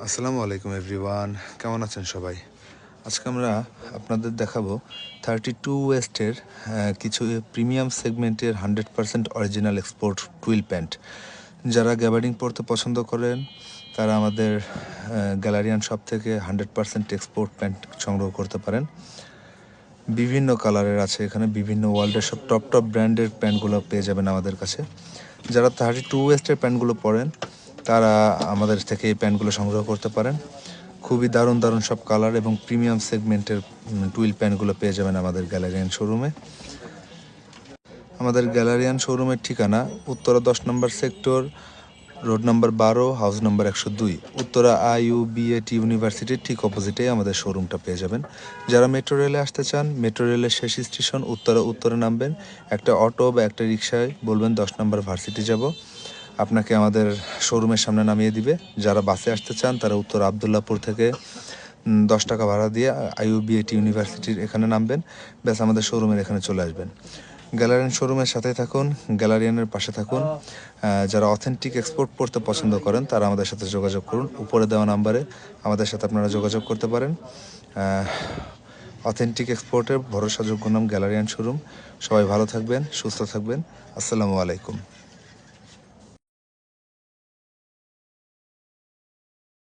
আসসালামু আলাইকুম এভরিওয়ান, কেমন আছেন সবাই? আজকে আমরা আপনাদের দেখাবো 32 ওয়েস্টের কিছু প্রিমিয়াম সেগমেন্টের 100% অরিজিনাল এক্সপোর্ট টুইল প্যান্ট। যারা গ্যাবার্ডিং পরতে পছন্দ করেন তারা আমাদের গ্যালারিয়ান শপ থেকে 100% এক্সপোর্ট প্যান্ট সংগ্রহ করতে পারেন। বিভিন্ন কালারের আছে এখানে, বিভিন্ন ওয়ার্ল্ডের সব টপ ব্র্যান্ডের প্যান্টগুলো পেয়ে যাবেন আমাদের কাছে। যারা 32 ওয়েস্টের প্যান্টগুলো পরেন তারা আমাদের থেকে এই প্যান্টগুলো সংগ্রহ করতে পারেন। খুবই দারুণ সব কালার এবং প্রিমিয়াম সেগমেন্টের টুইল প্যান্টগুলো পেয়ে যাবেন আমাদের গ্যালারিয়ান শোরুমে। আমাদের গ্যালারিয়ান শোরুমের ঠিকানা উত্তরা 10 নম্বর sector, road number 12, house number 102, Uttara IUB8 ইউনিভার্সিটির ঠিক অপোজিটেই আমাদের শোরুমটা পেয়ে যাবেন। যারা মেট্রো রেলে আসতে চান, মেট্রো রেলের শেষ স্টেশন উত্তরে নামবেন, একটা অটো বা একটা রিক্সায় বলবেন 10 নম্বর ভার্সিটি যাব, আপনাকে আমাদের শোরুমের সামনে নামিয়ে দিবে। যারা বাসে আসতে চান তারা উত্তর আবদুল্লাপুর থেকে 10 টাকা ভাড়া দিয়ে IUB8 ইউনিভার্সিটির এখানে নামবেন, ব্যাস আমাদের শোরুমের এখানে চলে আসবেন। গ্যালারিয়ান শোরুমের সাথে থাকুন, গ্যালারিয়ানের পাশে থাকুন। যারা অথেন্টিক এক্সপোর্ট পড়তে পছন্দ করেন তারা আমাদের সাথে যোগাযোগ করুন, উপরে দেওয়া নাম্বারে আমাদের সাথে আপনারা যোগাযোগ করতে পারেন। অথেন্টিক এক্সপোর্টের ভরসাযোগ্য নাম গ্যালারিয়ান শোরুম। সবাই ভালো থাকবেন, সুস্থ থাকবেন। আসসালামু আলাইকুম।